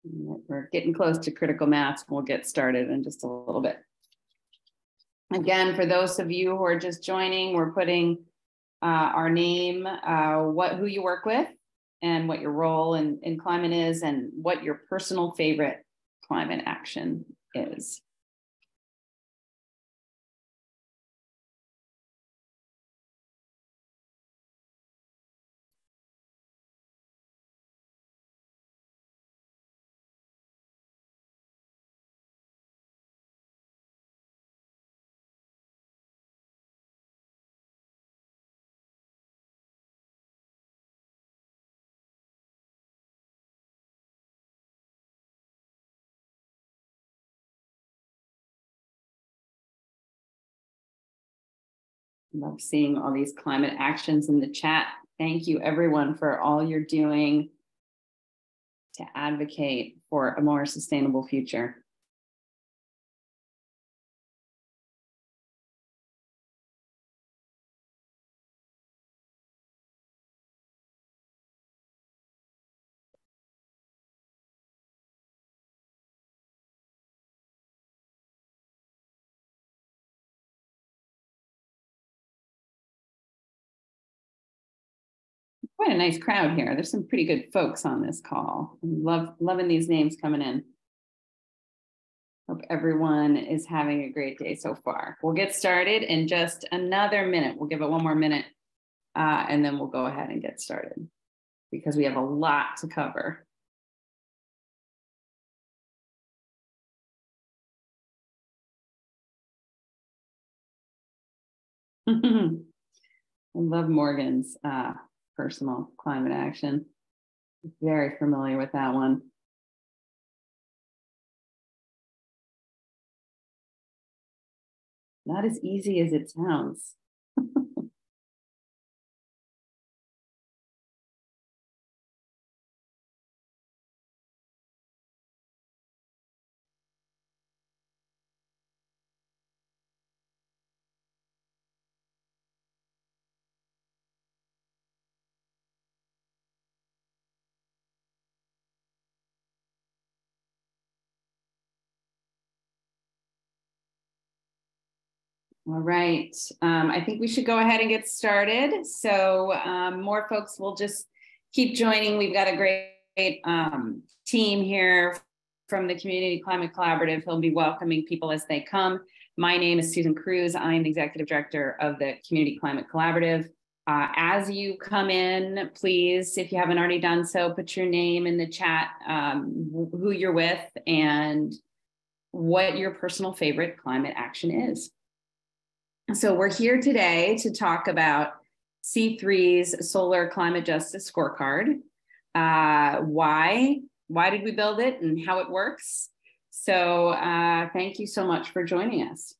We're getting close to critical mass. We'll get started in just a little bit. Again, for those of you who are just joining, we're putting our name, who you work with, and what your role in climate is, and what your personal favorite climate action is. Love seeing all these climate actions in the chat. Thank you, everyone, for all you're doing to advocate for a more sustainable future. Quite a nice crowd here. There's some pretty good folks on this call. Loving these names coming in. Hope everyone is having a great day so far. We'll get started in just another minute. We'll give it one more minute, and then we'll go ahead and get started because we have a lot to cover. I love Morgan's personal climate action. Very familiar with that one. Not as easy as it sounds. All right, I think we should go ahead and get started. So more folks will just keep joining. We've got a great team here from the Community Climate Collaborative. He'll be welcoming people as they come. My name is Susan Cruz. I'm the Executive Director of the Community Climate Collaborative. As you come in, please, if you haven't already done so, put your name in the chat, who you're with, and what your personal favorite climate action is. So we're here today to talk about C3's Solar Climate Justice Scorecard. Why did we build it and how it works? So thank you so much for joining us.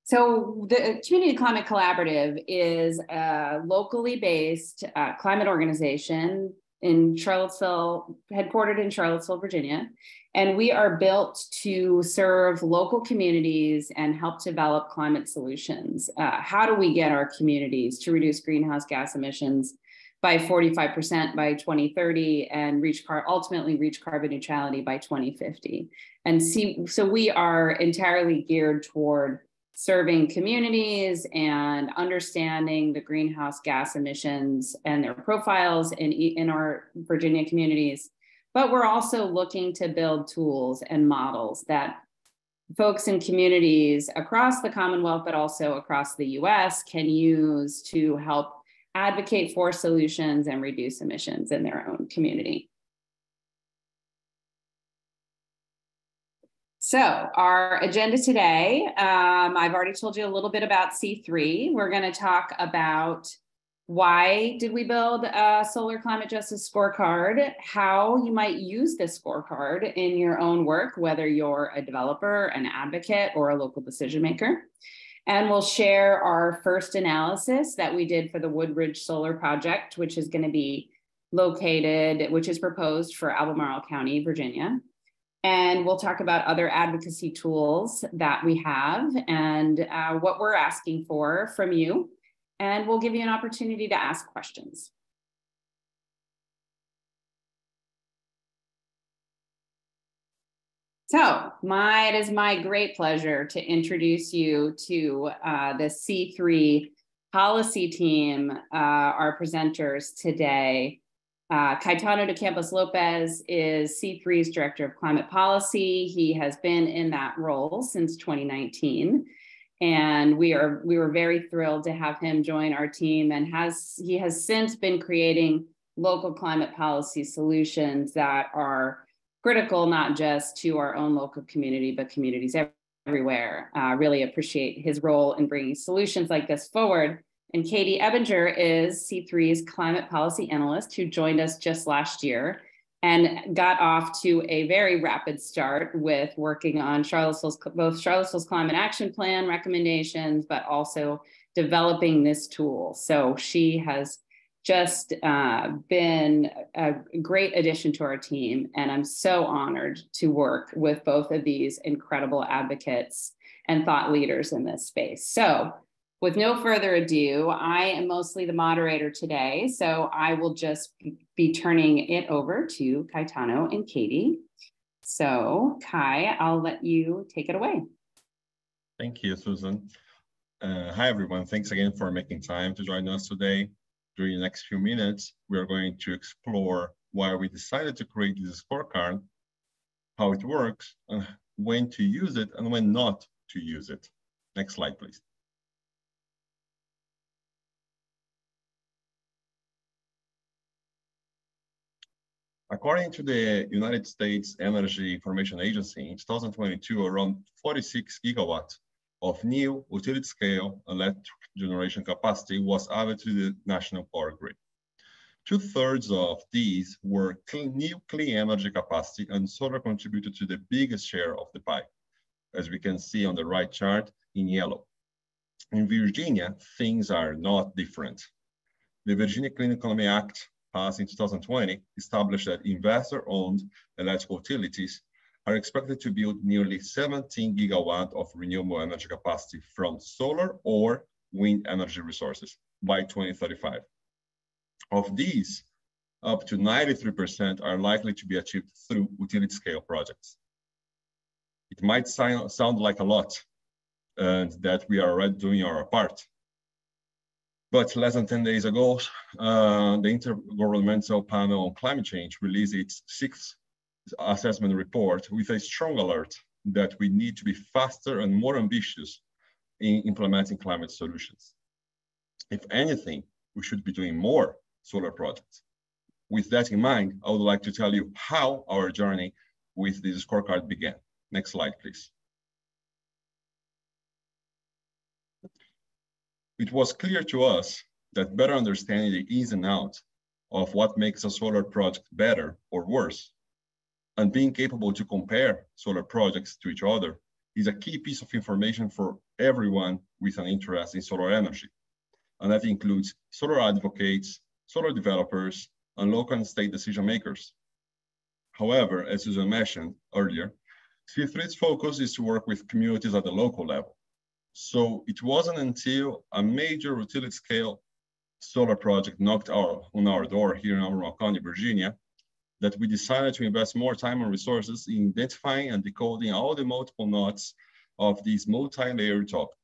So the Community Climate Collaborative is a locally based climate organization in Charlottesville, headquartered in Charlottesville, Virginia. And we are built to serve local communities and help develop climate solutions. How do we get our communities to reduce greenhouse gas emissions by 45% by 2030 and ultimately reach carbon neutrality by 2050? And so we are entirely geared toward serving communities and understanding the greenhouse gas emissions and their profiles in our Virginia communities. But we're also looking to build tools and models that folks in communities across the Commonwealth, but also across the US, can use to help advocate for solutions and reduce emissions in their own community. So our agenda today, I've already told you a little bit about C3. We're going to talk about why did we build a Solar Climate Justice Scorecard, how you might use this scorecard in your own work, whether you're a developer, an advocate, or a local decision maker. And we'll share our first analysis that we did for the Woodridge Solar project, which is going to be which is proposed for Albemarle County, Virginia. And we'll talk about other advocacy tools that we have and what we're asking for from you. And we'll give you an opportunity to ask questions. So it is my great pleasure to introduce you to the C3 policy team, our presenters today. Caetano de Campos Lopez is C3's Director of Climate Policy. He has been in that role since 2019. And we were very thrilled to have him join our team, and he has since been creating local climate policy solutions that are critical not just to our own local community, but communities everywhere. Really appreciate his role in bringing solutions like this forward. And Katie Ebinger is C3's climate policy analyst who joined us just last year and got off to a very rapid start with working on both Charlottesville's climate action plan recommendations, but also developing this tool. So she has just been a great addition to our team. And I'm so honored to work with both of these incredible advocates and thought leaders in this space. So with no further ado, I am mostly the moderator today. So I will just be turning it over to Caetano and Katie. So Kai, I'll let you take it away. Thank you, Susan. Hi, everyone. Thanks again for making time to join us today. During the next few minutes, we are going to explore why we decided to create this scorecard, how it works, and when to use it and when not to use it. Next slide, please. According to the United States Energy Information Agency, in 2022, around 46 gigawatts of new utility-scale electric generation capacity was added to the national power grid. 2/3 of these were new clean energy capacity, and solar contributed to the biggest share of the pie, as we can see on the right chart in yellow. In Virginia, things are not different. The Virginia Clean Economy Act, passed in 2020, established that investor-owned electrical utilities are expected to build nearly 17 gigawatts of renewable energy capacity from solar or wind energy resources by 2035. Of these, up to 93% are likely to be achieved through utility-scale projects. It might sound like a lot, and that we are already doing our part. But less than 10 days ago, the Intergovernmental Panel on Climate Change released its 6th assessment report with a strong alert that we need to be faster and more ambitious in implementing climate solutions. If anything, we should be doing more solar projects. With that in mind, I would like to tell you how our journey with this scorecard began. Next slide, please. It was clear to us that better understanding the ins and outs of what makes a solar project better or worse, and being capable to compare solar projects to each other is a key piece of information for everyone with an interest in solar energy. And that includes solar advocates, solar developers, and local and state decision makers. However, as Susan mentioned earlier, C3's focus is to work with communities at the local level. So it wasn't until a major utility-scale solar project knocked on our door here in Albemarle County, Virginia, that we decided to invest more time and resources in identifying and decoding all the multiple knots of this multi-layered topic.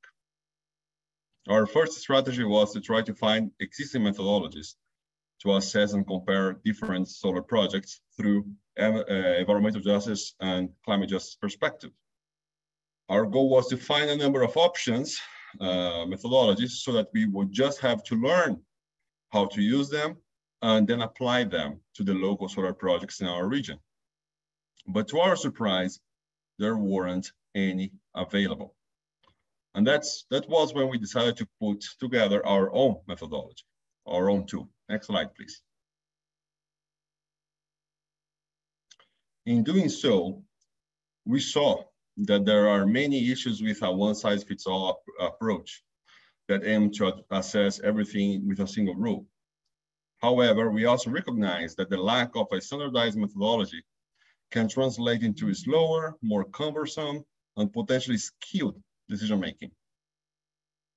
Our first strategy was to try to find existing methodologies to assess and compare different solar projects through environmental justice and climate justice perspective. Our goal was to find a number of options, methodologies, so that we would just have to learn how to use them and then apply them to the local solar projects in our region. But to our surprise, there weren't any available. And that was when we decided to put together our own methodology, our own tool. Next slide, please. In doing so, we saw that there are many issues with a one-size-fits-all approach that aim to assess everything with a single rule. However, we also recognize that the lack of a standardized methodology can translate into slower, more cumbersome, and potentially skewed decision-making.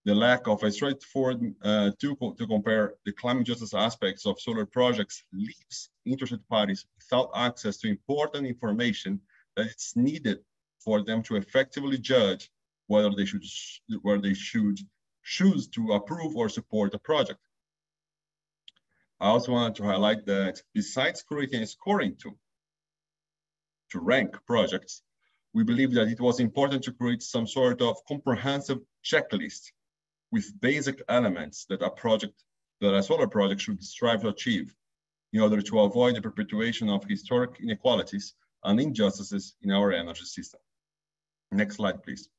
The lack of a straightforward tool to compare the climate justice aspects of solar projects leaves interested parties without access to important information that it's needed for them to effectively judge whether they should choose to approve or support a project. I also wanted to highlight that besides creating a scoring tool to rank projects, we believe that it was important to create some sort of comprehensive checklist with basic elements that a solar project should strive to achieve in order to avoid the perpetuation of historic inequalities and injustices in our energy system. Next slide, please.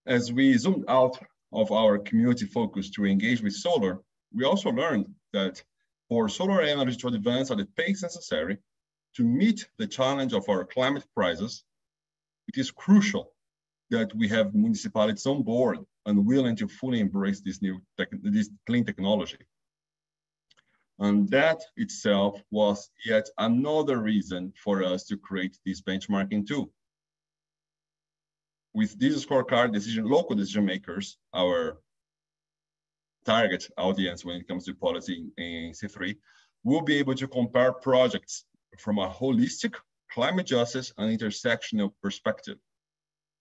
As we zoomed out of our community focus to engage with solar, we also learned that for solar energy to advance at the pace necessary to meet the challenge of our climate crisis, it is crucial that we have municipalities on board and willing to fully embrace this clean technology. And that itself was yet another reason for us to create this benchmarking tool. With this scorecard, local decision makers, our target audience when it comes to policy in C3, will be able to compare projects from a holistic, climate justice, and intersectional perspective.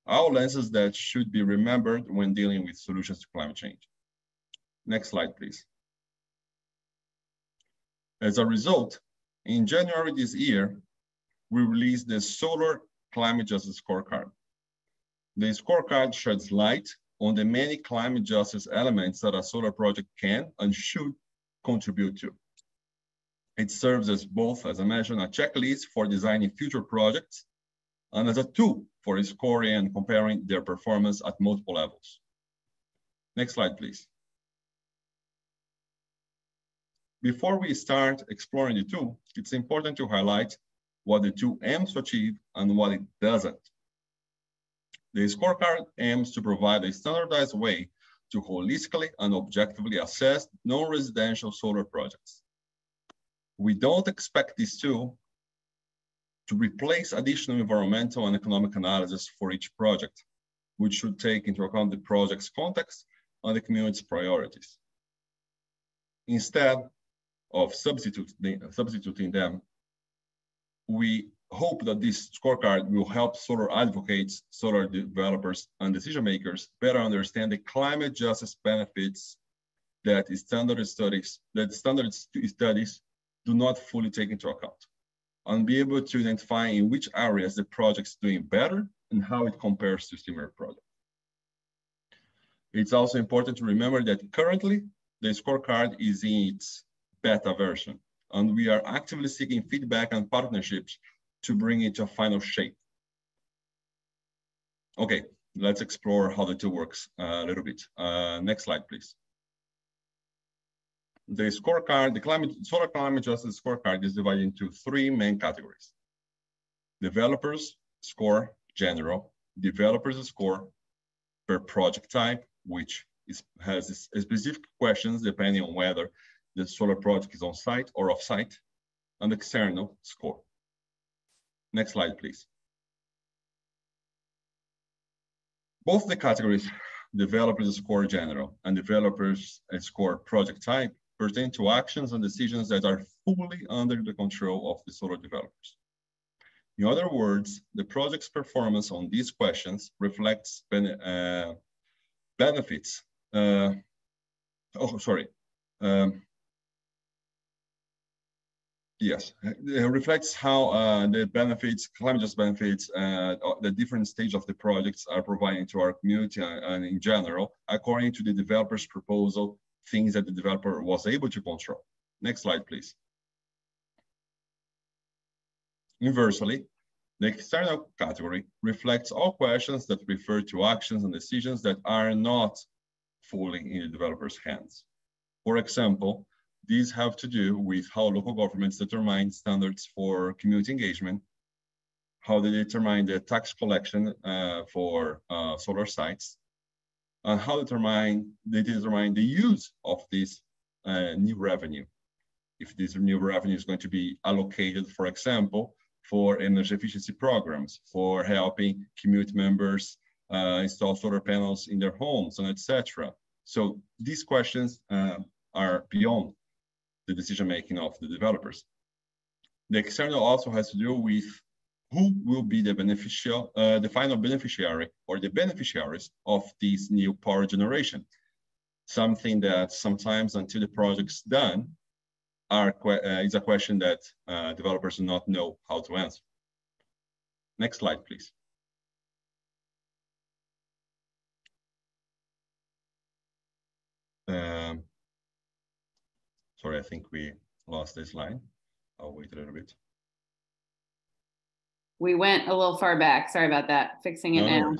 All lenses that should be remembered when dealing with solutions to climate change. Next slide, please. As a result, in January this year, we released the Solar Climate Justice Scorecard. The scorecard sheds light on the many climate justice elements that a solar project can and should contribute to. It serves as both, as I mentioned, a checklist for designing future projects and as a tool for scoring and comparing their performance at multiple levels. Next slide, please. Before we start exploring the tool, it's important to highlight what the tool aims to achieve and what it doesn't. The scorecard aims to provide a standardized way to holistically and objectively assess non-residential solar projects. We don't expect this tool to replace additional environmental and economic analysis for each project, which should take into account the project's context and the community's priorities. Instead of substituting them, we hope that this scorecard will help solar advocates, solar developers, and decision makers better understand the climate justice benefits that standard studies do not fully take into account, and be able to identify in which areas the project is doing better and how it compares to similar projects. It's also important to remember that currently the scorecard is in its beta version, and we are actively seeking feedback and partnerships to bring it to a final shape. Okay, let's explore how the tool works a little bit. Next slide, please. The scorecard, the Solar Climate Justice Scorecard is divided into three main categories. Developers score general, developers score per project type, which has specific questions depending on whether the solar project is on site or off site, and external score. Next slide, please. Both the categories, developers score general and developers score project type, pertain to actions and decisions that are fully under the control of the solar developers. In other words, the project's performance on these questions reflects benefits. Yes, it reflects how the benefits, climate justice benefits, the different stage of the projects are providing to our community and in general, according to the developer's proposal, things that the developer was able to control. Next slide, please. Inversely, the external category reflects all questions that refer to actions and decisions that are not fully in the developer's hands. For example, these have to do with how local governments determine standards for community engagement, how they determine the tax collection for solar sites, and how they determine the use of this new revenue. If this new revenue is going to be allocated, for example, for energy efficiency programs, for helping community members install solar panels in their homes, and etc. So these questions are beyond the decision-making of the developers. The external also has to do with who will be the the final beneficiary or the beneficiaries of this new power generation. Something that sometimes until the project's done is a question that developers do not know how to answer. Next slide, please. Sorry, I think we lost this line. I'll wait a little bit. We went a little far back. Sorry about that. Fixing it now.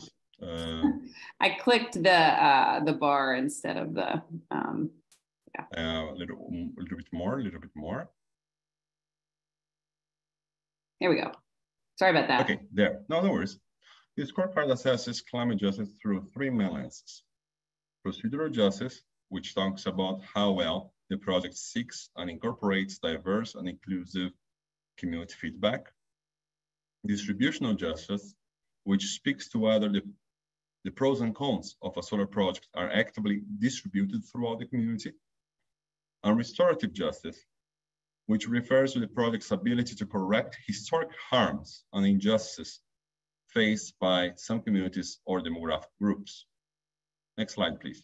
I clicked the bar instead of the, yeah. A little bit more. There we go. Sorry about that. Okay, there. No worries. The scorecard assesses climate justice through three main lenses. Procedural justice, which talks about how well the project seeks and incorporates diverse and inclusive community feedback. Distributional justice, which speaks to whether the pros and cons of a solar project are actively distributed throughout the community. And restorative justice, which refers to the project's ability to correct historic harms and injustices faced by some communities or demographic groups. Next slide, please.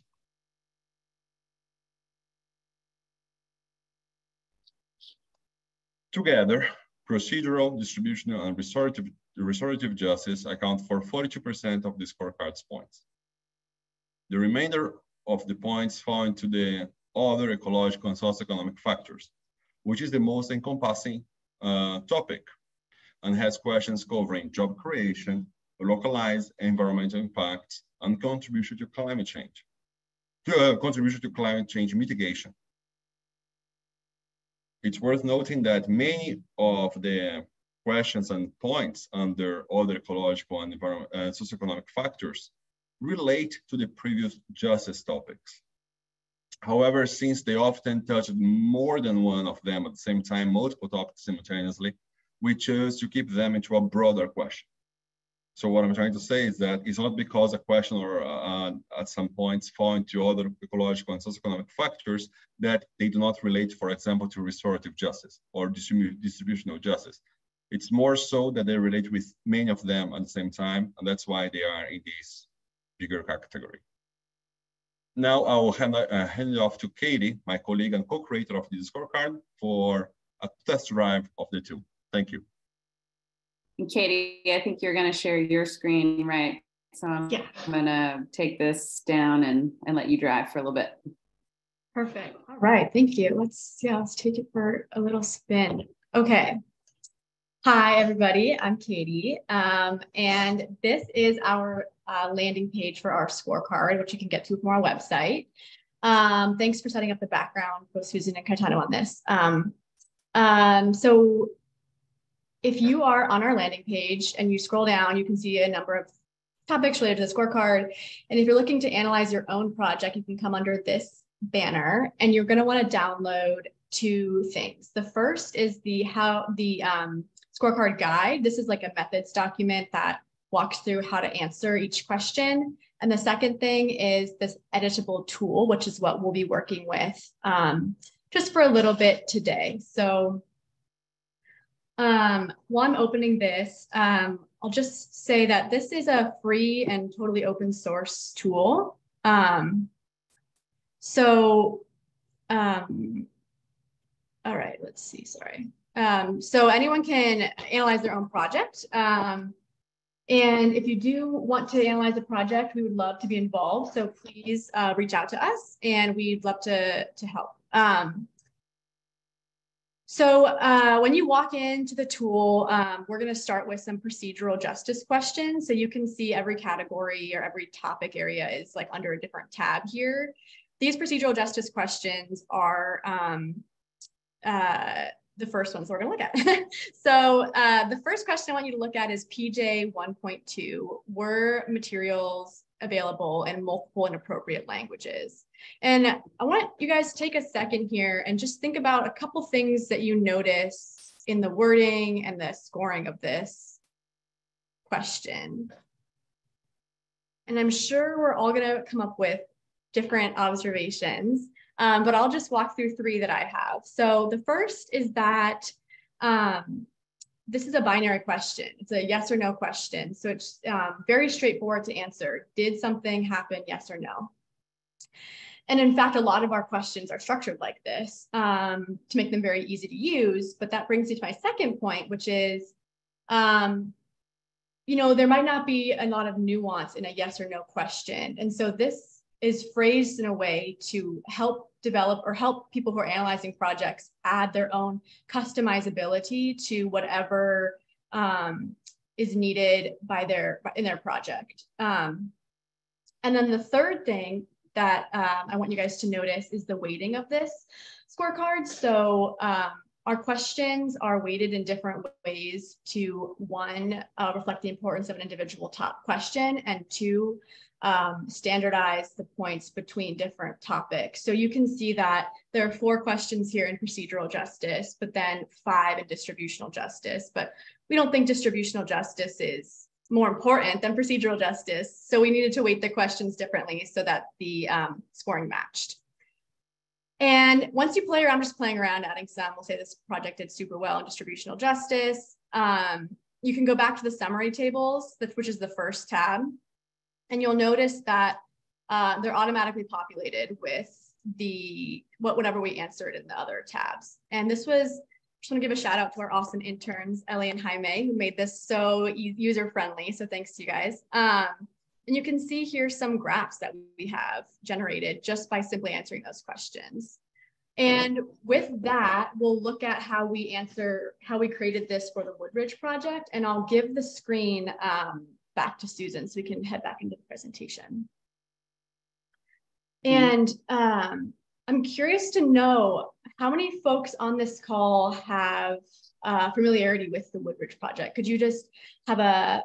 Together, procedural, distributional, and restorative justice account for 42% of the scorecard's points. The remainder of the points fall into the other ecological and socioeconomic factors, which is the most encompassing topic and has questions covering job creation, localized environmental impacts, and contribution to climate change, mitigation. It's worth noting that many of the questions and points under other ecological and socioeconomic factors relate to the previous justice topics. However, since they often touched more than one of them at the same time, multiple topics simultaneously, we chose to keep them into a broader question. So what I'm trying to say is that it's not because a question or at some points fall into other ecological and socioeconomic factors that they do not relate, for example, to restorative justice or distributional justice. It's more so that they relate with many of them at the same time, and that's why they are in this bigger category. Now I will hand it off to Katie, my colleague and co-creator of this scorecard, for a test drive of the tool. Thank you. And Katie, I think you're going to share your screen, right? So I'm going to take this down and let you drive for a little bit. Perfect. All right. Thank you. Let's take it for a little spin. Okay. Hi, everybody. I'm Katie. And this is our landing page for our scorecard, which you can get to from our website. Thanks for setting up the background, both Susan and Caetano, on this. So if you are on our landing page and you scroll down, you can see a number of topics related to the scorecard. And if you're looking to analyze your own project, you can come under this banner and you're going to want to download two things. The first is the scorecard guide. This is like a methods document that walks through how to answer each question. And the second thing is this editable tool, which is what we'll be working with just for a little bit today. So while I'm opening this, I'll just say that this is a free and totally open source tool. All right, let's see, sorry. So anyone can analyze their own project. And if you do want to analyze a project, we would love to be involved. So please reach out to us and we'd love to help. So when you walk into the tool, we're going to start with some procedural justice questions. So you can see every category or every topic area is like under a different tab here. These procedural justice questions are the first ones we're going to look at. So the first question I want you to look at is PJ 1.2. Were materials available in multiple and appropriate languages? And I want you guys to take a second here and just think about a couple things that you notice in the wording and the scoring of this question. And I'm sure we're all going to come up with different observations, but I'll just walk through three that I have. So the first is that This is a binary question. It's a yes or no question. So it's very straightforward to answer. Did something happen, yes or no? And in fact, a lot of our questions are structured like this to make them very easy to use. But that brings me to my second point, which is, you know, there might not be a lot of nuance in a yes or no question. And so this is phrased in a way to help develop or help people who are analyzing projects add their own customizability to whatever is needed in their project. And then the third thing that I want you guys to notice is the weighting of this scorecard. So our questions are weighted in different ways to one, reflect the importance of an individual top question, and two, standardize the points between different topics. So you can see that there are 4 questions here in procedural justice, but then 5 in distributional justice. But we don't think distributional justice is more important than procedural justice. So we needed to weight the questions differently so that the scoring matched. And once you play around, just playing around, adding some, we'll say this project did super well in distributional justice. You can go back to the summary tables, which is the first tab. And you'll notice that they're automatically populated with whatever we answered in the other tabs. And this was, just want to give a shout out to our awesome interns, Ellie and Jaime, who made this so user-friendly. So thanks to you guys. And you can see here some graphs that we have generated just by simply answering those questions. And with that, we'll look at how we created this for the Woodridge project. And I'll give the screen back to Susan so we can head back into the presentation. And I'm curious to know how many folks on this call have familiarity with the Woodridge project. Could you just have a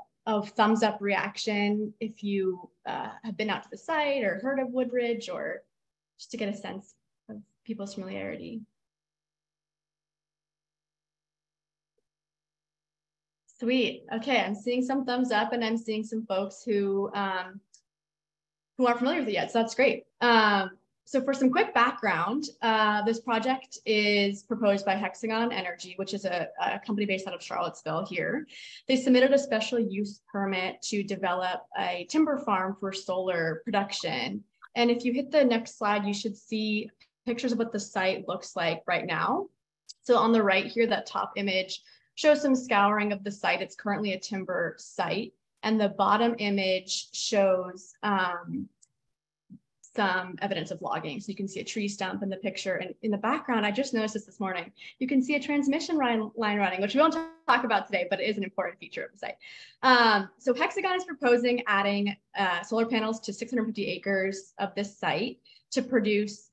thumbs up reaction if you have been out to the site or heard of Woodridge, or just to get a sense of people's familiarity? Sweet. Okay, I'm seeing some thumbs up, and I'm seeing some folks who aren't familiar with it yet. So that's great. So for some quick background, this project is proposed by Hexagon Energy, which is a company based out of Charlottesville here. They submitted a special use permit to develop a timber farm for solar production. And if you hit the next slide, you should see pictures of what the site looks like right now. So on the right here, that top image shows some scouring of the site. It's currently a timber site. And the bottom image shows some evidence of logging. So you can see a tree stump in the picture. And in the background, I just noticed this morning, you can see a transmission line running, which we won't talk about today, but it is an important feature of the site. So Hexagon is proposing adding solar panels to 650 acres of this site to produce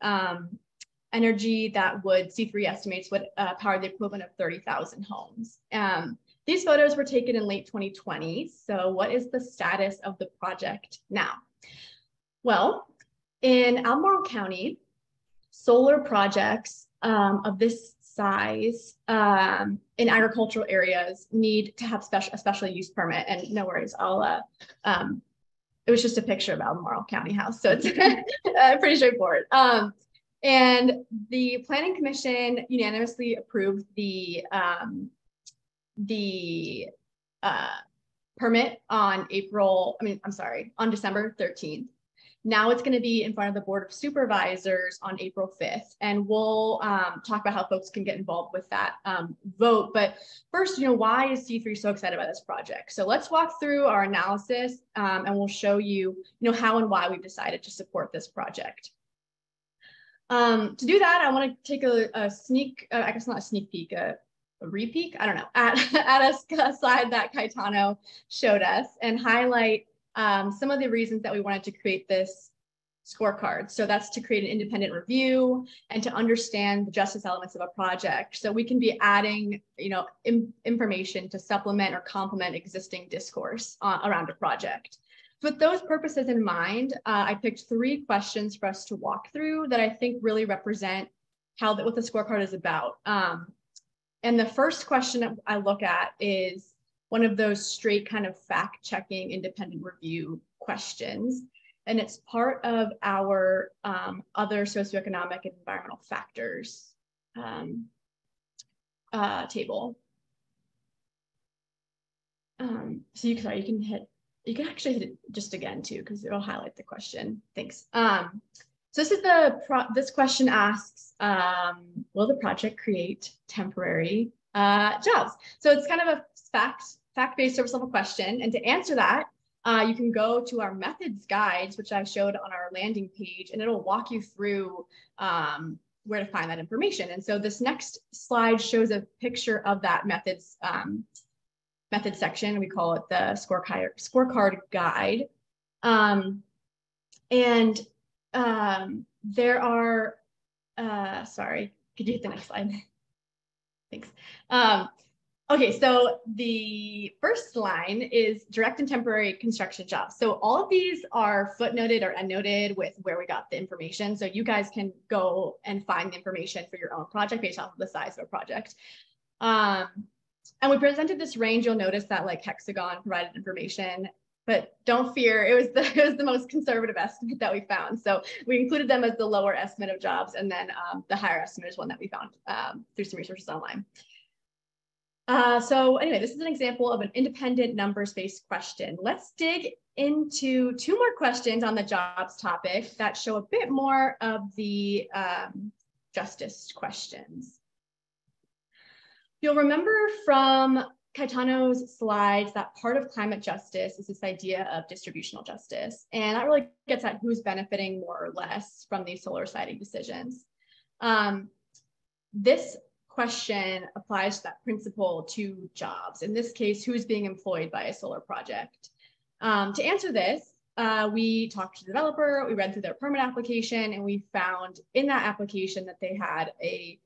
energy that C3 estimates would power the equivalent of 30,000 homes. These photos were taken in late 2020. So what is the status of the project now? Well, in Albemarle County, solar projects of this size in agricultural areas need to have a special use permit. And no worries, it was just a picture of Albemarle County House, so it's pretty straightforward. And the Planning Commission unanimously approved the permit on December 13th. Now it's going to be in front of the Board of Supervisors on April 5th, and we'll talk about how folks can get involved with that vote. But first, why is C3 so excited about this project? So let's walk through our analysis, and we'll show you, how and why we've decided to support this project. To do that, I want to take a sneak, I guess not a sneak peek, a re-peek, I don't know, at a slide that Caetano showed us and highlight some of the reasons that we wanted to create this scorecard. So that's to create an independent review and to understand the justice elements of a project. So we can be adding, information to supplement or complement existing discourse around a project. So with those purposes in mind, I picked 3 questions for us to walk through that I think really represent what the scorecard is about. And the first question that I look at is one of those straight kind of fact-checking independent review questions. And it's part of our other socioeconomic and environmental factors table. So you can actually hit it just again too, because it'll highlight the question. Thanks. So this is this question asks, will the project create temporary jobs? So it's kind of a fact-based surface level question. And to answer that, you can go to our methods guides, which I showed on our landing page, and it'll walk you through where to find that information. And so this next slide shows a picture of that methods method section. We call it the scorecard guide. There are, sorry, could you hit the next slide? Thanks. Okay, so the first line is direct and temporary construction jobs. So all of these are footnoted or endnoted with where we got the information. So you guys can go and find the information for your own project based off of the size of a project. And we presented this range. You'll notice that like Hexagon provided information, but don't fear, it was the most conservative estimate that we found. So we included them as the lower estimate of jobs, and then the higher estimate is one that we found through some resources online. So anyway, this is an example of an independent numbers-based question. Let's dig into 2 more questions on the jobs topic that show a bit more of the justice questions. You'll remember from Caetano's slides that part of climate justice is this idea of distributional justice. And that really gets at who's benefiting more or less from these solar siting decisions. This question applies that principle to jobs. In this case, who's being employed by a solar project? To answer this, we talked to the developer, we read through their permit application, and we found in that application that they had a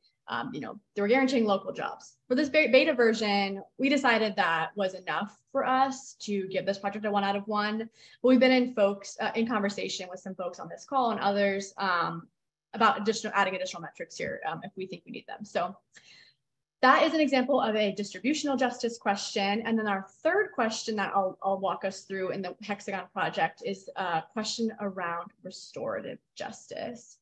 they were guaranteeing local jobs. For this beta version, we decided that was enough for us to give this project a 1 out of 1. But we've been in conversation with some folks on this call and others about adding additional metrics here if we think we need them. So that is an example of a distributional justice question. And then our third question that I'll walk us through in the Hexagon project is a question around restorative justice.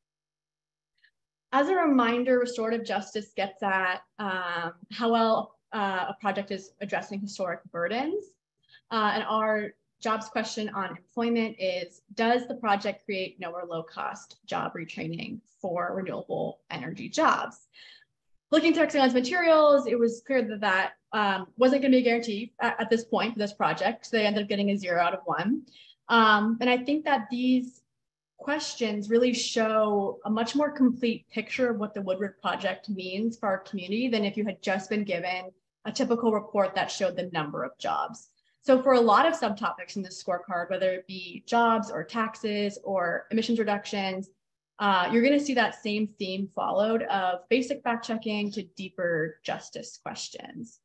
As a reminder, restorative justice gets at how well a project is addressing historic burdens. And our jobs question on employment is, does the project create no or low cost job retraining for renewable energy jobs? Looking through Hexagon's materials, it was clear that that wasn't going to be a guarantee at this point for this project. So they ended up getting a 0 out of 1. And I think that these questions really show a much more complete picture of what the Woodridge project means for our community than if you had just been given a typical report that showed the number of jobs. So for a lot of subtopics in this scorecard, whether it be jobs or taxes or emissions reductions, you're going to see that same theme followed of basic fact checking to deeper justice questions.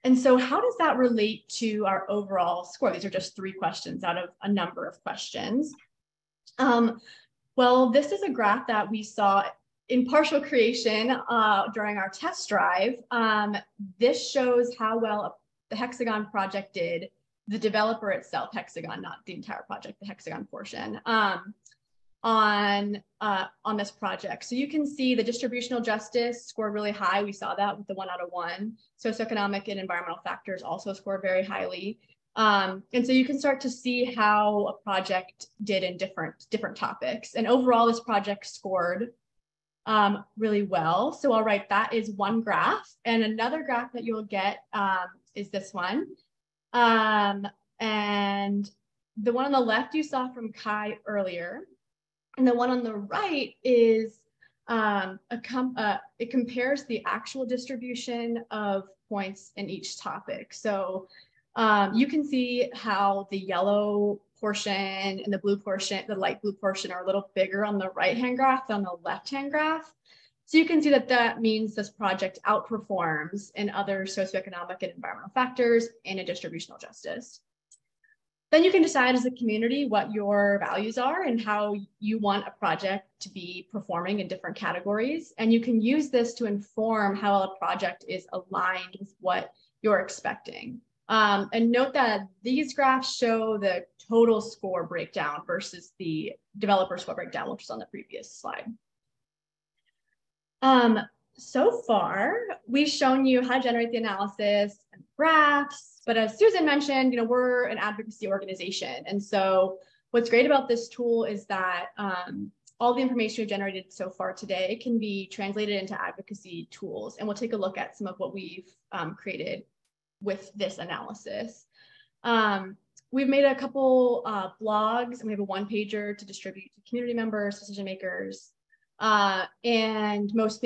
And so how does that relate to our overall score? These are just 3 questions out of a number of questions. Well, this is a graph that we saw in partial creation during our test drive. This shows how well the Hexagon project did, the developer itself, Hexagon, not the entire project, the Hexagon portion, on this project. So you can see the distributional justice scored really high. We saw that with the 1 out of 1. Socioeconomic and environmental factors also scored very highly. And so you can start to see how a project did in different topics. And overall, this project scored really well. So I'll write that is one graph. And another graph that you'll get is this one. And the one on the left you saw from Kai earlier. And the one on the right is it compares the actual distribution of points in each topic. So you can see how the yellow portion and the blue portion, the light blue portion, are a little bigger on the right-hand graph than the left-hand graph. So you can see that that means this project outperforms in other socioeconomic and environmental factors and in distributional justice. Then you can decide as a community what your values are and how you want a project to be performing in different categories. And you can use this to inform how a project is aligned with what you're expecting. And note that these graphs show the total score breakdown versus the developer score breakdown, which was on the previous slide. so far, we've shown you how to generate the analysis and graphs, but as Susan mentioned, we're an advocacy organization. And so what's great about this tool is that all the information we've generated so far today can be translated into advocacy tools. And we'll take a look at some of what we've created with this analysis. We've made a couple blogs, and we have a one-pager to distribute to community members, decision makers. And most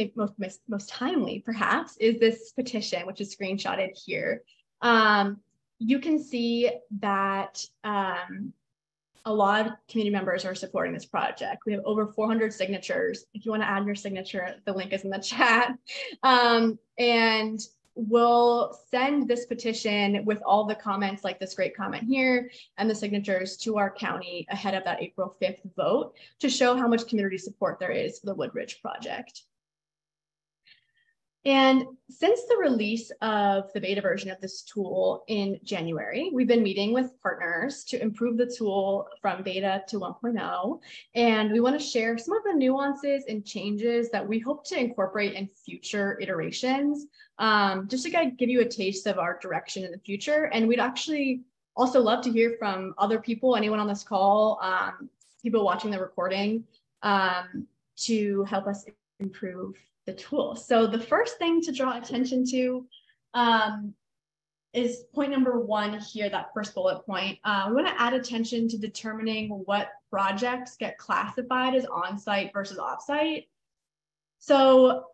timely, perhaps, is this petition, which is screenshotted here. You can see that a lot of community members are supporting this project. We have over 400 signatures. If you want to add your signature, the link is in the chat. And we'll send this petition with all the comments, like this great comment here, and the signatures to our county ahead of that April 5th vote to show how much community support there is for the Woodridge project. And since the release of the beta version of this tool in January, we've been meeting with partners to improve the tool from beta to 1.0. And we want to share some of the nuances and changes that we hope to incorporate in future iterations, just to kind of give you a taste of our direction in the future. And we'd actually also love to hear from other people, anyone on this call, people watching the recording, to help us improve the tool. So the first thing to draw attention to is point number 1 here, that first bullet point. We want to add attention to determining what projects get classified as on-site versus off-site. So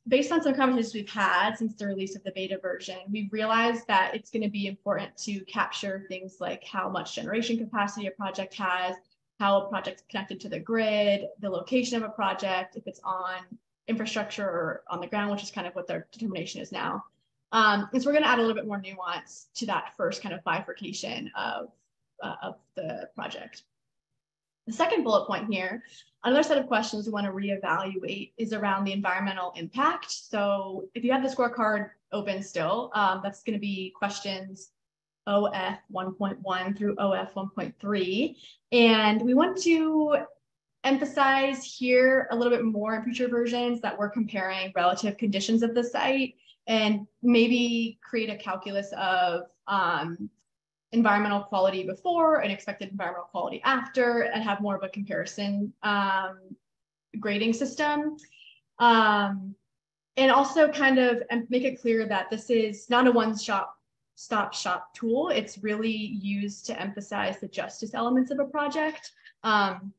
based on some conversations we've had since the release of the beta version, we've realized that it's going to be important to capture things like how much generation capacity a project has, how a project's connected to the grid, the location of a project, if it's on infrastructure or on the ground, which is kind of what their determination is now. And so we're going to add a little bit more nuance to that first kind of bifurcation of the project. The second bullet point here, another set of questions we want to reevaluate is around the environmental impact. So if you have the scorecard open still, that's going to be questions OF 1.1 through OF 1.3. And we want to emphasize here a little bit more in future versions that we're comparing relative conditions of the site and maybe create a calculus of environmental quality before and expected environmental quality after, and have more of a comparison grading system. And also kind of make it clear that this is not a one-stop shop tool. It's really used to emphasize the justice elements of a project, and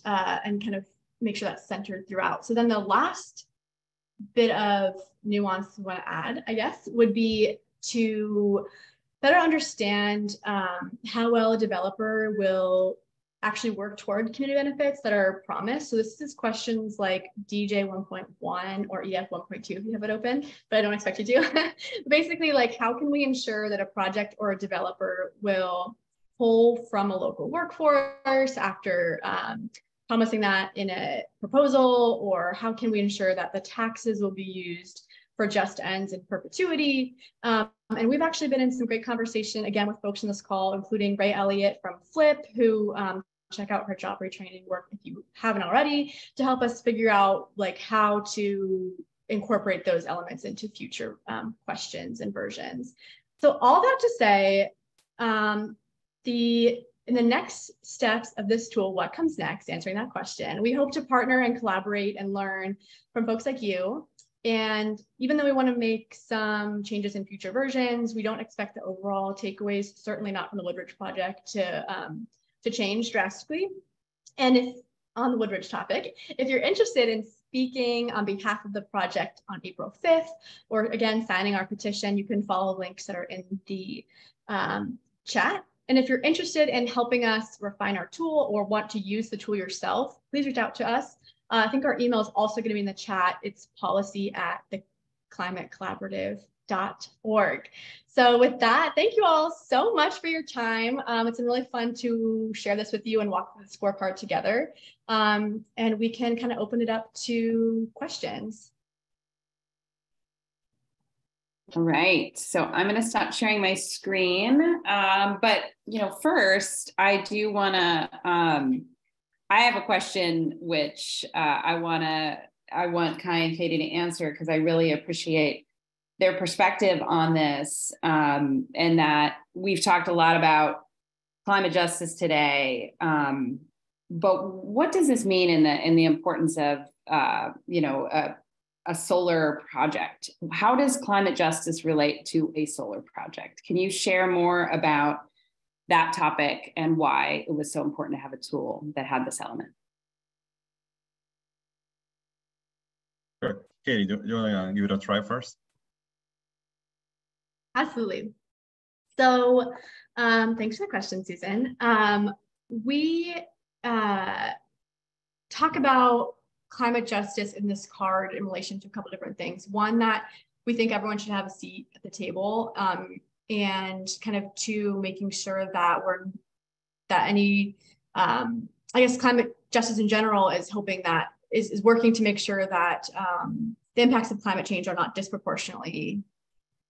kind of make sure that's centered throughout. So then the last bit of nuance we want to add, I guess, would be to better understand how well a developer will actually work toward community benefits that are promised. So this is questions like DJ 1.1 or EF 1.2 if you have it open, but I don't expect you to. Basically, like, how can we ensure that a project or a developer will pull from a local workforce after promising that in a proposal, or how can we ensure that the taxes will be used for just ends in perpetuity? And we've actually been in some great conversation, again, with folks in this call, including Ray Elliott from Flip, who check out her job retraining work if you haven't already, to help us figure out like how to incorporate those elements into future questions and versions. So all that to say, in the next steps of this tool, what comes next, answering that question, we hope to partner and collaborate and learn from folks like you. And even though we want to make some changes in future versions, we don't expect the overall takeaways, certainly not from the Woodridge project, to change drastically. And if on the Woodridge topic, if you're interested in speaking on behalf of the project on April 5th, or again, signing our petition, you can follow links that are in the chat. And if you're interested in helping us refine our tool or want to use the tool yourself, please reach out to us. I think our email is also going to be in the chat. It's policy@theclimatecollaborative.org. So with that, thank you all so much for your time. It's been really fun to share this with you and walk through the scorecard together. And we can kind of open it up to questions. All right, so I'm going to stop sharing my screen. But, first, I do want to, I have a question which I want to I want Kai and Katie to answer because I really appreciate their perspective on this, and that we've talked a lot about climate justice today. But what does this mean in the importance of a solar project? How does climate justice relate to a solar project? Can you share more about that topic and why it was so important to have a tool that had this element? Sure. Katie, do you want to give it a try first? Absolutely. So thanks for the question, Susan. We talk about climate justice in this card in relation to a couple different things. One, that we think everyone should have a seat at the table, and kind of two, making sure that I guess climate justice in general is hoping that is working to make sure that the impacts of climate change are not disproportionately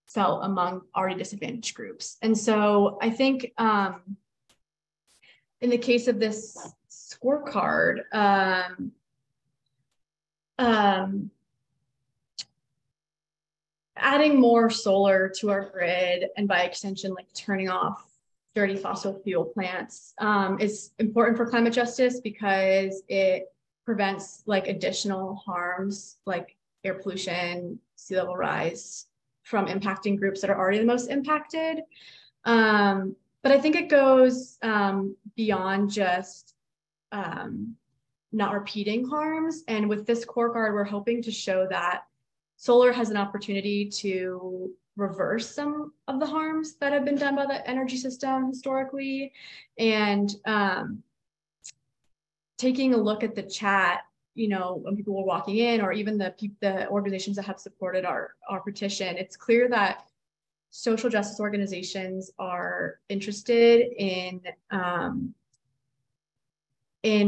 felt among already disadvantaged groups. And so I think in the case of this scorecard, adding more solar to our grid, and by extension, like turning off dirty fossil fuel plants, is important for climate justice because it prevents like additional harms like air pollution, sea level rise from impacting groups that are already the most impacted. But I think it goes beyond just not repeating harms. And with this scorecard, we're hoping to show that solar has an opportunity to reverse some of the harms that have been done by the energy system historically. And taking a look at the chat, when people were walking in, or even the organizations that have supported our petition, it's clear that social justice organizations are interested in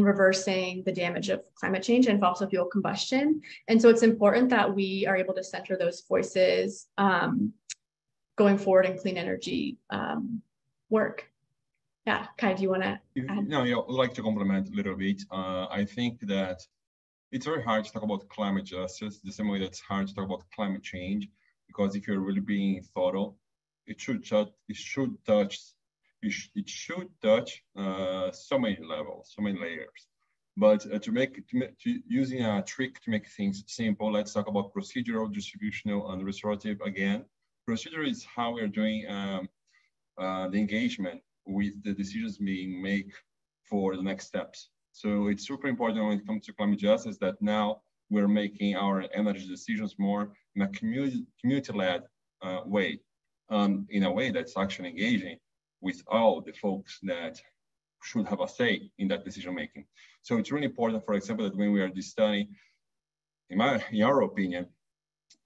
reversing the damage of climate change and fossil fuel combustion. And so it's important that we are able to center those voices going forward in clean energy work. Yeah, Kai, do you want to add? No, I'd like to complement a little bit. I think that it's very hard to talk about climate justice the same way that it's hard to talk about climate change, because if you're really being thorough, it should touch so many levels, so many layers. But using a trick to make things simple, let's talk about procedural, distributional, and restorative again. Procedure is how we're doing the engagement with the decisions being made for the next steps. So it's super important when it comes to climate justice that now we're making our energy decisions more in a community-led way, in a way that's actually engaging with all the folks that should have a say in that decision making. So it's really important, for example, that when we are studying, in our opinion,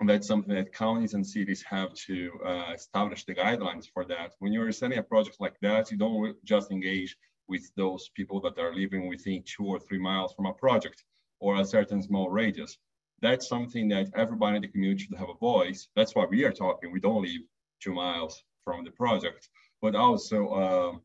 that's something that counties and cities have to establish the guidelines for that. When you're studying a project like that, you don't just engage with those people that are living within 2 or 3 miles from a project or a certain small radius. That's something that everybody in the community should have a voice. That's why we are talking. We don't live 2 miles from the project, but also,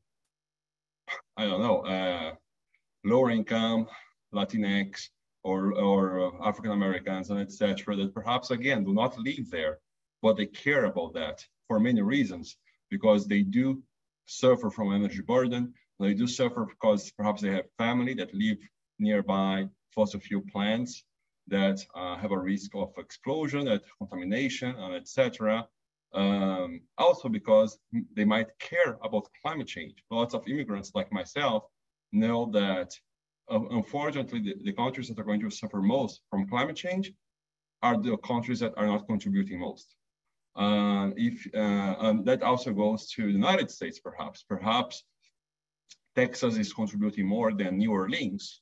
lower income, Latinx, or African Americans, and etc., that perhaps, again, do not live there, but they care about that for many reasons, because they do suffer from energy burden. They do suffer because perhaps they have family that live nearby fossil fuel plants that have a risk of explosion, contamination, and etc. Also because they might care about climate change. Lots of immigrants like myself know that unfortunately the countries that are going to suffer most from climate change are the countries that are not contributing most. And that also goes to the United States, perhaps Texas is contributing more than New Orleans,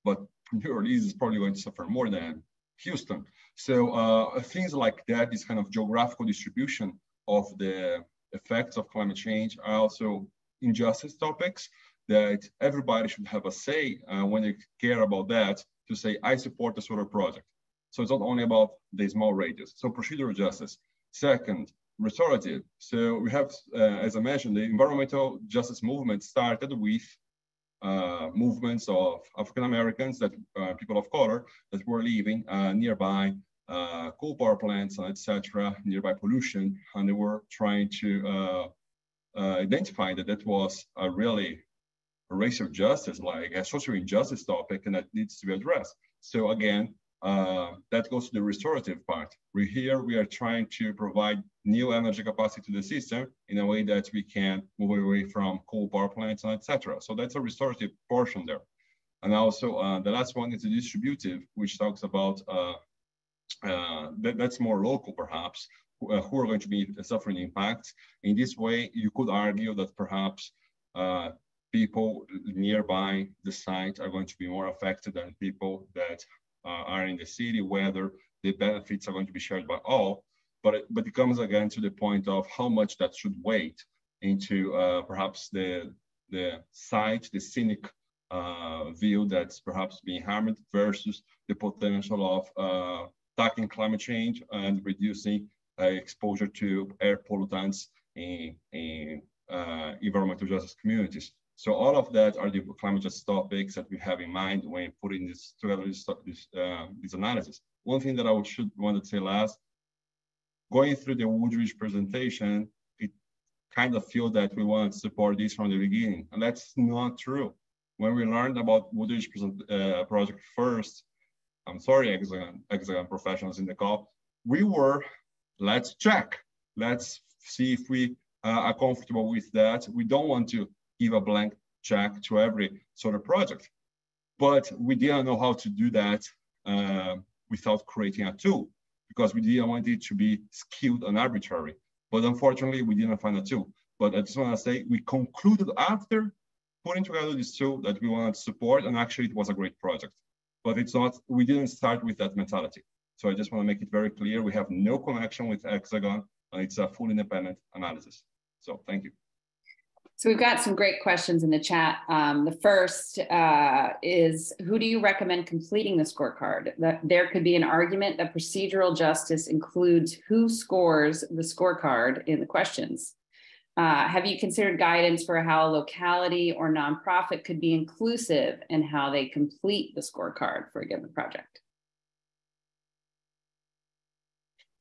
but New Orleans is probably going to suffer more than Houston. So things like that, this kind of geographical distribution of the effects of climate change, are also injustice topics that everybody should have a say when they care about that, to say, I support the solar project. So it's not only about the small radius. So procedural justice. Second, restorative. So we have, as I mentioned, the environmental justice movement started with movements of African Americans, that people of color that were living nearby coal power plants, etc., nearby pollution, and they were trying to identify that that was a really racial justice, like a social injustice topic, and that needs to be addressed. So again, that goes to the restorative part. We are trying to provide new energy capacity to the system in a way that we can move away from coal power plants, etc. So that's a restorative portion there. And also the last one is the distributive, which talks about that's more local perhaps, who are going to be suffering impacts. In this way, you could argue that perhaps people nearby the site are going to be more affected than people that are in the city, whether the benefits are going to be shared by all. But it comes again to the point of how much that should weight into perhaps the site, the scenic view that's perhaps being harmed versus the potential of tackling climate change and reducing exposure to air pollutants in environmental justice communities. So all of that are the climate justice topics that we have in mind when putting this together, this analysis. One thing that I should want to say last, going through the Woodridge presentation, it kind of feel that we want to support this from the beginning, and that's not true. When we learned about Woodridge project first, I'm sorry, Hexagon professionals in the call, we were, let's check, let's see if we are comfortable with that. We don't want to give a blank check to every solar project, but we didn't know how to do that without creating a tool, because we didn't want it to be skewed and arbitrary. But unfortunately, we didn't find a tool. But I just want to say, we concluded after putting together this tool that we wanted to support, and actually it was a great project. But it's not, we didn't start with that mentality. So I just want to make it very clear, we have no connection with Hexagon, and it's a full independent analysis. So thank you. So we've got some great questions in the chat. The first is, who do you recommend completing the scorecard? There could be an argument that procedural justice includes who scores the scorecard in the questions. Have you considered guidance for how a locality or nonprofit could be inclusive in how they complete the scorecard for a given project?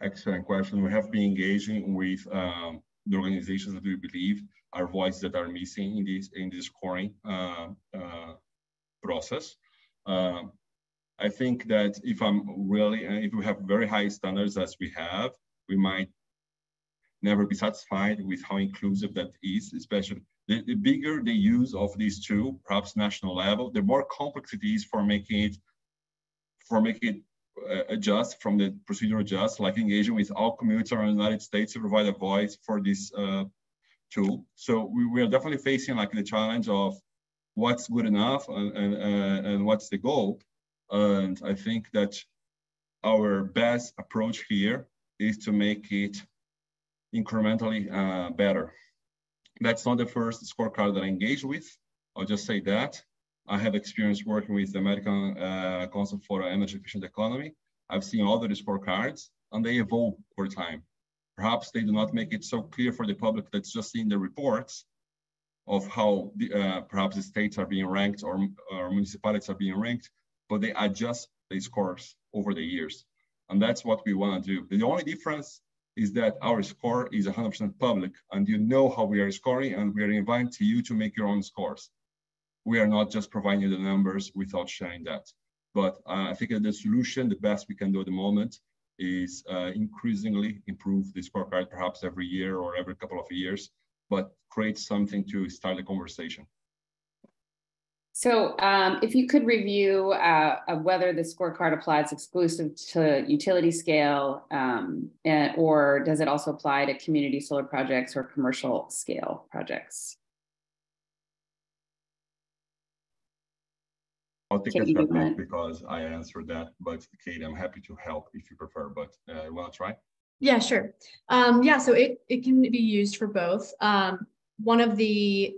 Excellent question. We have been engaging with the organizations that we believe are voices that are missing in this scoring process. I think that if we have very high standards as we have, we might never be satisfied with how inclusive that is, especially the bigger the use of these two, perhaps national level, the more complex it is for making it adjust from the procedural just, like engaging with all communities around the United States to provide a voice for this tool. So we are definitely facing like the challenge of what's good enough and what's the goal. And I think that our best approach here is to make it incrementally better. That's not the first scorecard that I engage with. I'll just say that. I have experience working with the American Council for Energy Efficient Economy. I've seen other scorecards, and they evolve over time. Perhaps they do not make it so clear for the public that's just seeing the reports of how perhaps the states are being ranked or municipalities are being ranked, but they adjust the scores over the years. And that's what we want to do. The only difference is that our score is 100% public, and you know how we are scoring, and we are inviting you to make your own scores. We are not just providing you the numbers without sharing that. But I think that the solution, the best we can do at the moment, is increasingly improve the scorecard, perhaps every year or every couple of years, but create something to start the conversation. So if you could review whether the scorecard applies exclusive to utility scale or does it also apply to community solar projects or commercial scale projects? I'll take a shot at because I answered that, but Kate, I'm happy to help if you prefer, but you want to try? Yeah, sure. Yeah, so it can be used for both. One of the,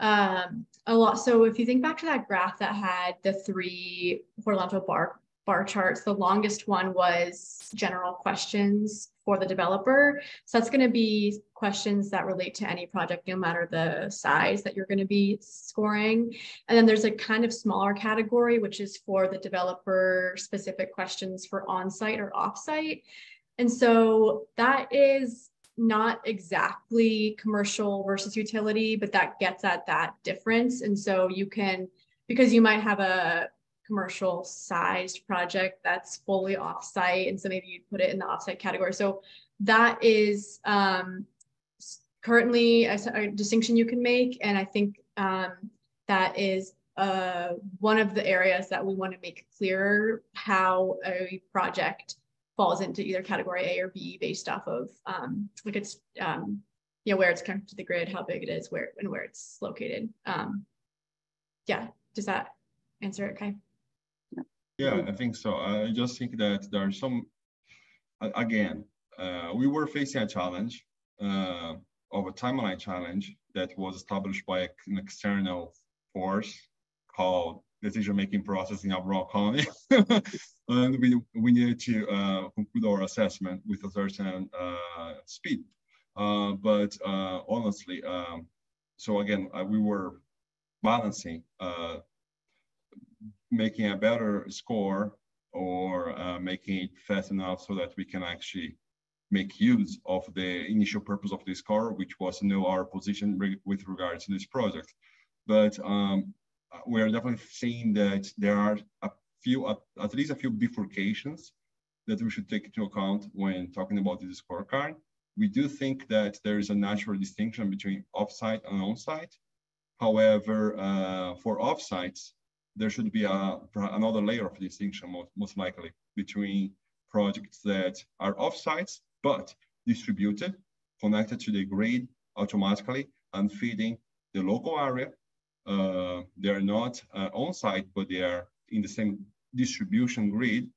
so if you think back to that graph that had the 3 horizontal bar charts. The longest one was general questions for the developer. So that's going to be questions that relate to any project, no matter the size that you're going to be scoring. And then there's a kind of smaller category, which is for the developer specific questions for on-site or off-site. And so that is not exactly commercial versus utility, but that gets at that difference. And so you can, because you might have a commercial sized project that's fully offsite, and so maybe you'd put it in the offsite category. So that is currently a distinction you can make, and I think that is one of the areas that we want to make clearer how a project falls into either category A or B based off of like it's where it's connected to the grid, how big it is, where it's located. Yeah, does that answer it, Kai? Yeah, I think so. I just think that there are some, again, we were facing a challenge of a timeline challenge that was established by an external force called decision-making process in Albemarle County. And we needed to conclude our assessment with a certain speed. But honestly, so again, we were balancing making a better score or making it fast enough so that we can actually make use of the initial purpose of the score, which was to know our position with regards to this project. But we are definitely seeing that there are at least a few bifurcations that we should take into account when talking about this scorecard. We do think that there is a natural distinction between offsite and onsite. However, for offsites, there should be another layer of distinction, most likely, between projects that are offsites, but distributed, connected to the grid automatically and feeding the local area. They are not on-site, but they are in the same distribution grid,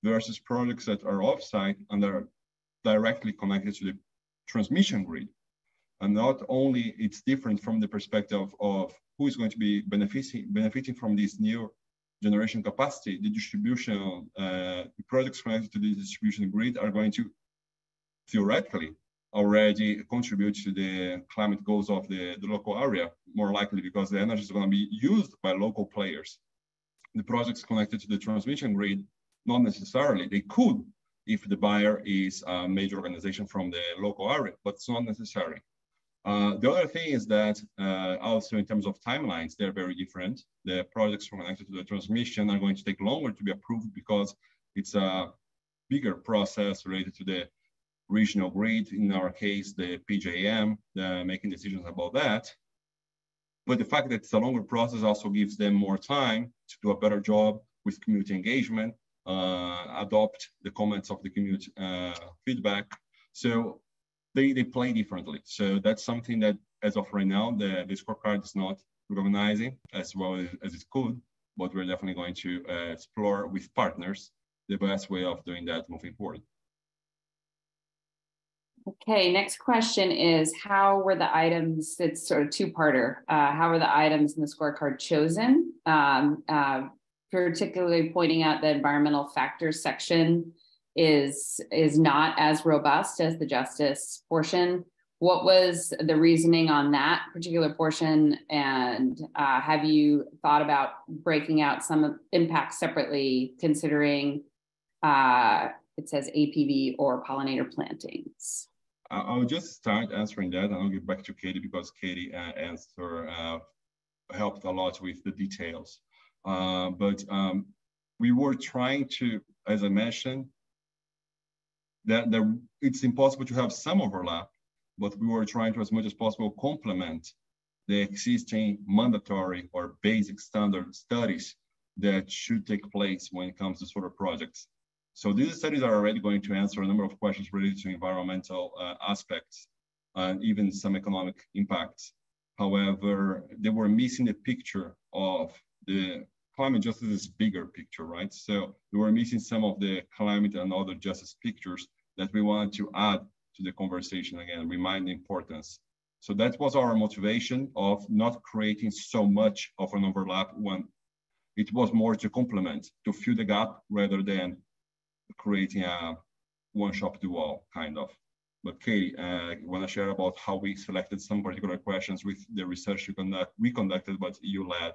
versus projects that are off-site and are directly connected to the transmission grid. And not only it's different from the perspective of who is going to be benefiting from this new generation capacity, the distribution, the projects connected to the distribution grid are going to theoretically already contribute to the climate goals of the local area, more likely because the energy is going to be used by local players. The projects connected to the transmission grid, not necessarily. They could if the buyer is a major organization from the local area, but it's not necessary. The other thing is that also in terms of timelines, they're very different. The projects connected to the transmission are going to take longer to be approved because it's a bigger process related to the regional grid, in our case, the PJM, making decisions about that. But the fact that it's a longer process also gives them more time to do a better job with community engagement, adopt the comments of the community feedback. So they play differently. So that's something that, as of right now, the scorecard is not recognizing as well as it could, but we're definitely going to explore with partners the best way of doing that moving forward. Okay, next question is, how were the items, it's sort of two-parter, how were the items in the scorecard chosen? Particularly pointing out the environmental factors section is not as robust as the justice portion. What was the reasoning on that particular portion? And have you thought about breaking out some impacts separately, considering it says APV or pollinator plantings? I'll just start answering that, and I'll get back to Katie because Katie helped a lot with the details. But we were trying to, as I mentioned, that it's impossible to have some overlap, but we were trying to, as much as possible, complement the existing mandatory or basic standard studies that should take place when it comes to solar projects. So these studies are already going to answer a number of questions related to environmental aspects and even some economic impacts. However, they were missing the picture of the climate justice bigger picture, right? So we were missing some of the climate and other justice pictures that we wanted to add to the conversation, again, remind the importance. So that was our motivation of not creating so much of an overlap when it was more to complement, to fill the gap rather than creating a one-shop-do-all kind of. But Katie, want to share about how we selected some particular questions with the research we conducted, but you led?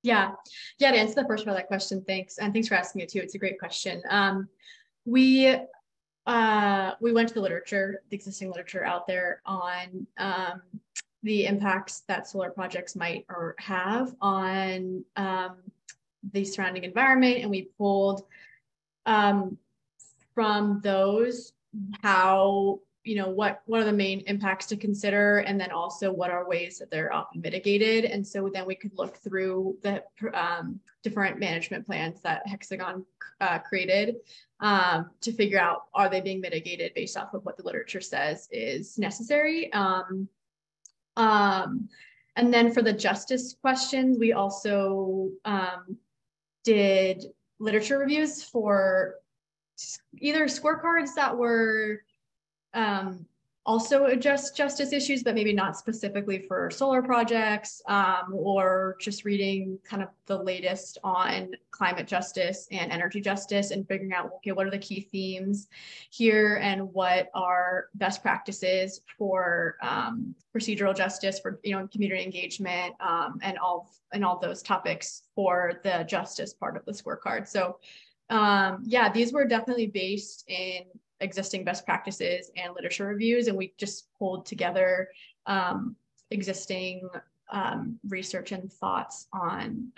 Yeah, to answer the first part of that question, thanks. And thanks for asking it too. It's a great question. We went to the literature, the existing literature out there on the impacts that solar projects might or have on the surrounding environment. And we pulled from those how, what are the main impacts to consider, and then also what are ways that they're often mitigated. And so then we could look through the different management plans that Hexagon created to figure out, are they being mitigated based off of what the literature says is necessary. And then for the justice questions, we also did literature reviews for either scorecards that were also address justice issues, but maybe not specifically for solar projects, or just reading kind of the latest on climate justice and energy justice and figuring out, okay, what are the key themes here and what are best practices for procedural justice, for community engagement, and all those topics for the justice part of the scorecard. So these were definitely based in existing best practices and literature reviews, and we just pulled together existing research and thoughts on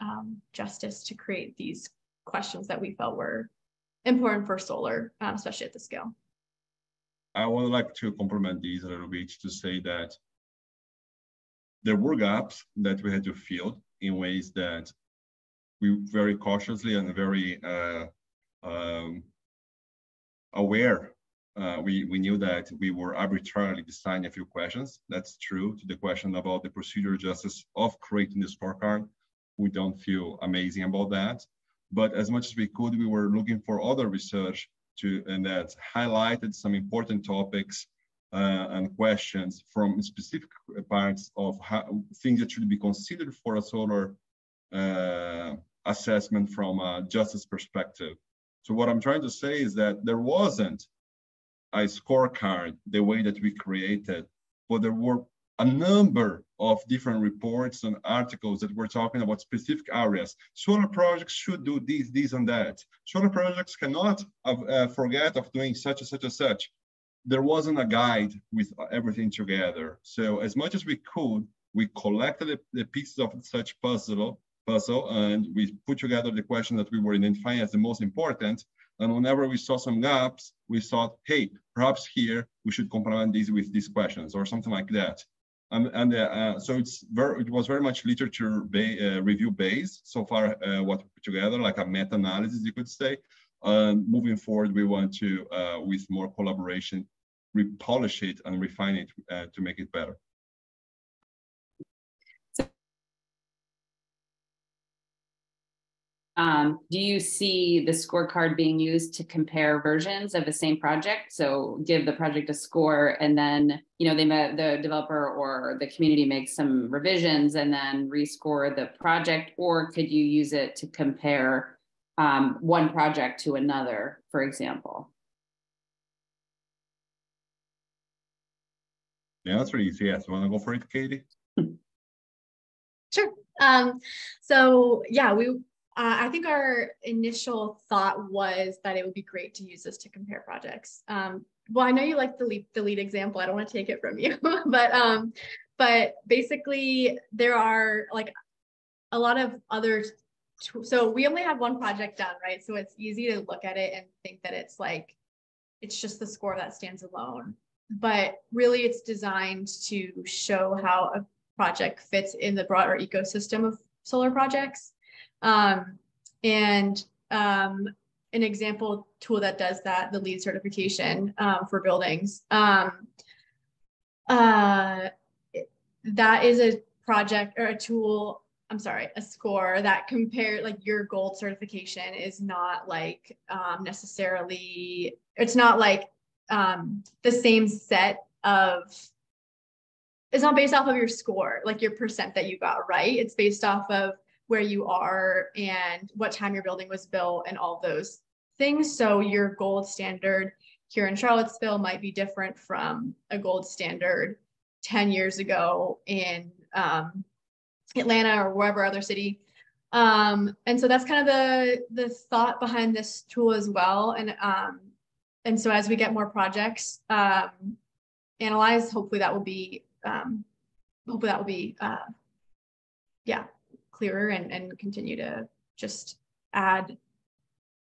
justice to create these questions that we felt were important for solar, especially at the scale. I would like to complement these a little bit to say that there were gaps that we had to fill in ways that we very cautiously and very aware. We knew that we were arbitrarily designing a few questions. That's true to the question about the procedural justice of creating the scorecard. We don't feel amazing about that. But as much as we could, we were looking for other research and that highlighted some important topics and questions from specific parts of things that should be considered for a solar assessment from a justice perspective. So what I'm trying to say is that there wasn't a scorecard the way that we created, but there were a number of different reports and articles that were talking about specific areas. Solar projects should do this, and that. Solar projects cannot forget of doing such and such and such. There wasn't a guide with everything together. So as much as we could, we collected the pieces of such puzzle, and we put together the question that we were identifying as the most important. And whenever we saw some gaps, we thought, hey, perhaps here we should complement these with these questions or something like that. So it was very much literature review based so far. What we put together, like a meta-analysis, you could say. Moving forward, we want to, with more collaboration, repolish it and refine it to make it better. Do you see the scorecard being used to compare versions of the same project? So give the project a score, and then the developer or the community makes some revisions and then rescore the project, or could you use it to compare one project to another, for example? The answer is yes. You want to go for it, Katie? Sure. So yeah, I think our initial thought was that it would be great to use this to compare projects. Well, I know you like the lead example. I don't want to take it from you, but basically there are like a lot of other. So we only have one project done, right? So it's easy to look at it and think that it's just the score that stands alone. But really, it's designed to show how a project fits in the broader ecosystem of solar projects. An example tool that does that, the LEED certification for buildings, that is a project or a tool, a score that compare, like, your gold certification is not like necessarily, it's not like the same set of, it's not based off of your score, like your percent that you got, right? It's based off of where you are and what time your building was built and all those things. So your gold standard here in Charlottesville might be different from a gold standard 10 years ago in Atlanta or wherever other city. And so that's kind of the thought behind this tool as well. And so as we get more projects analyzed, hopefully that will be clearer and continue to just add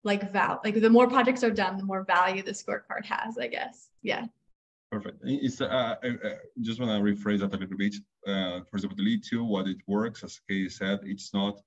the more projects are done, the more value the scorecard has, I guess. Yeah. Perfect. It's I just want to rephrase that a little bit. For example, the LEED tool, what it works, as Kay said, it's not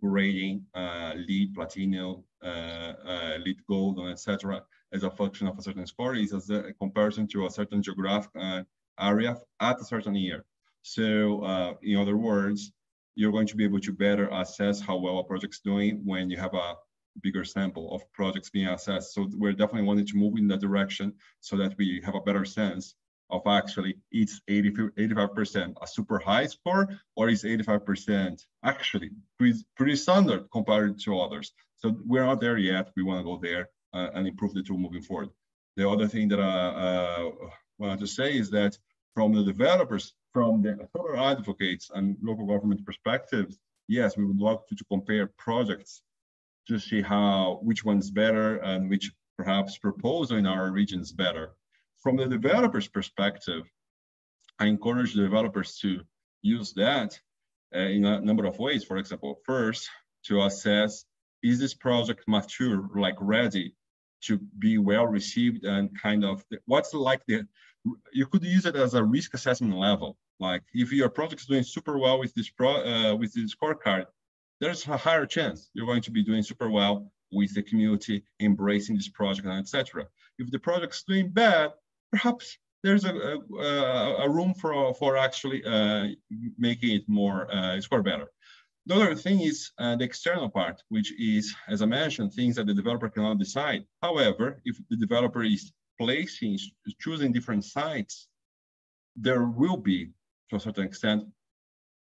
rating LEED, platinum, LEED gold, and etc. as a function of a certain score. It's as a comparison to a certain geographic area at a certain year. So in other words, you're going to be able to better assess how well a project's doing when you have a bigger sample of projects being assessed. So we're definitely wanting to move in that direction so that we have a better sense of actually it's 85% a super high score, or is 85% actually pretty standard compared to others. So we're not there yet. We want to go there and improve the tool moving forward. The other thing that I wanted to say is that from the developers, from the solar advocates and local government perspectives, yes, we would love to compare projects to see which one's better and which perhaps proposal in our region is better. From the developer's perspective, I encourage the developers to use that in a number of ways. For example, first, to assess, is this project mature, like ready to be well received, and kind of what's like you could use it as a risk assessment level. Like if your project is doing super well with this scorecard, there's a higher chance you're going to be doing super well with the community embracing this project, and etc. If the project's doing bad, perhaps there's a room for actually making it more score better. The other thing is the external part, which is, as I mentioned, things that the developer cannot decide. However, if the developer is choosing different sites, there will be, to a certain extent,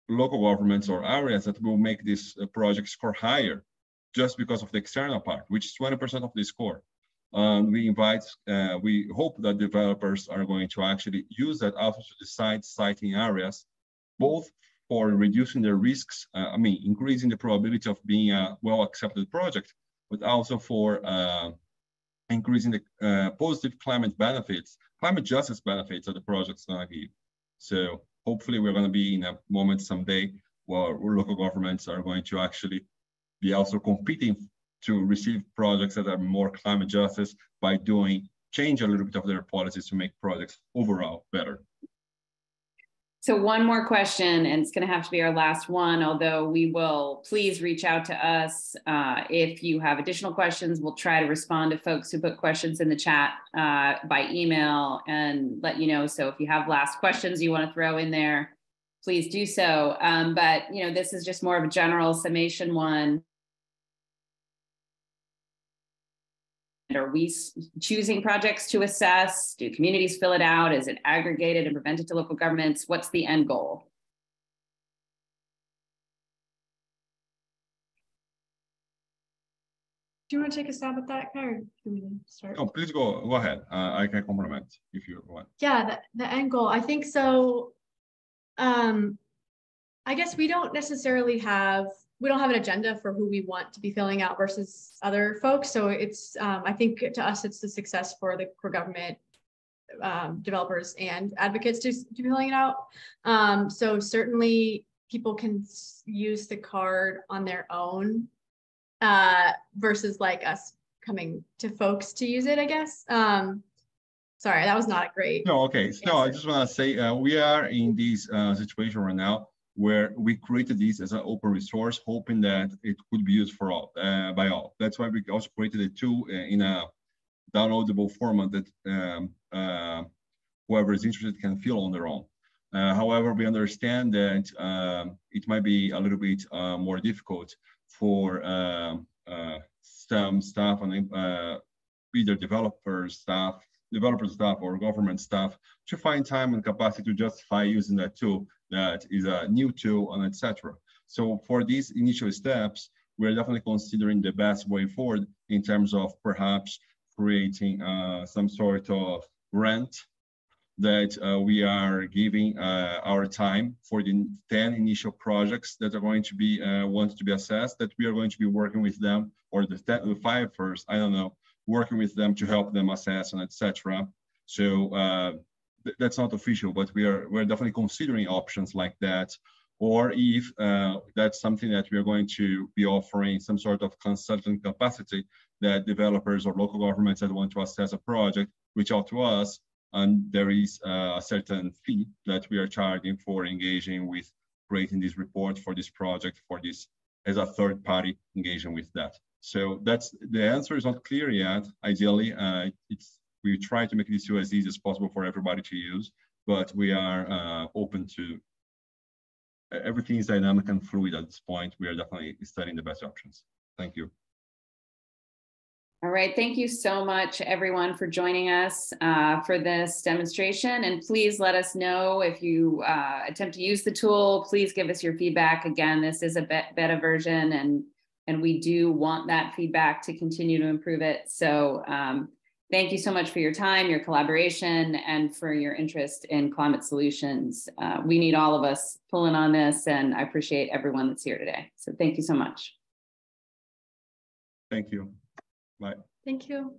local governments or areas that will make this project score higher just because of the external part, which is 20% of the score. We hope that developers are going to actually use that also to decide siting areas, both for reducing the risks, increasing the probability of being a well-accepted project, but also for increasing the positive climate justice benefits that the project's gonna give. So hopefully we're gonna be in a moment someday where local governments are going to actually be also competing to receive projects that are more climate justice by change a little bit of their policies to make projects overall better. So one more question, and it's going to have to be our last one, although we will please reach out to us if you have additional questions. We'll try to respond to folks who put questions in the chat by email and let you know. So if you have last questions you want to throw in there, please do so. But this is just more of a general summation one. Are we choosing projects to assess? Do communities fill it out? Is it aggregated and presented to local governments? What's the end goal? Do you want to take a stab at that, or do we start? Oh, please go ahead. I can complement if you want. Yeah, the end goal. I think so. I guess we don't have an agenda for who we want to be filling out versus other folks. So it's, I think to us, it's the success for government developers and advocates to be filling it out. So certainly people can use the card on their own versus like us coming to folks to use it, I guess. Sorry, that was not great. No, okay. No, I just want to say we are in this situation right now where we created this as an open resource, hoping that it could be used for all, by all. That's why we also created a tool in a downloadable format that whoever is interested can fill on their own. However, we understand that it might be a little bit more difficult for some staff and either developer staff or government staff to find time and capacity to justify using that tool that is a new tool and etc. So for these initial steps, we're definitely considering the best way forward in terms of perhaps creating some sort of grant that we are giving our time for the 10 initial projects that are going to be wanted to be assessed, that we are going to be working with them, or the 5 first, I don't know, working with them to help them assess and etc. So that's not official, but we're definitely considering options like that. Or if that's something that we're going to be offering some sort of consultant capacity, that developers or local governments that want to assess a project reach out to us, and there is a certain fee that we are charging for engaging with creating this report for this project, for this as a third party engaging with that. So that's the answer is not clear yet. Ideally, we try to make this as easy as possible for everybody to use, but we are open to everything is dynamic and fluid at this point. We are definitely studying the best options. Thank you. All right, thank you so much, everyone, for joining us for this demonstration. And please let us know if you attempt to use the tool. Please give us your feedback. Again, this is a beta version, and we do want that feedback to continue to improve it. So thank you so much for your time, your collaboration, and for your interest in climate solutions. We need all of us pulling on this, and I appreciate everyone that's here today. So thank you so much. Thank you. Bye. Thank you.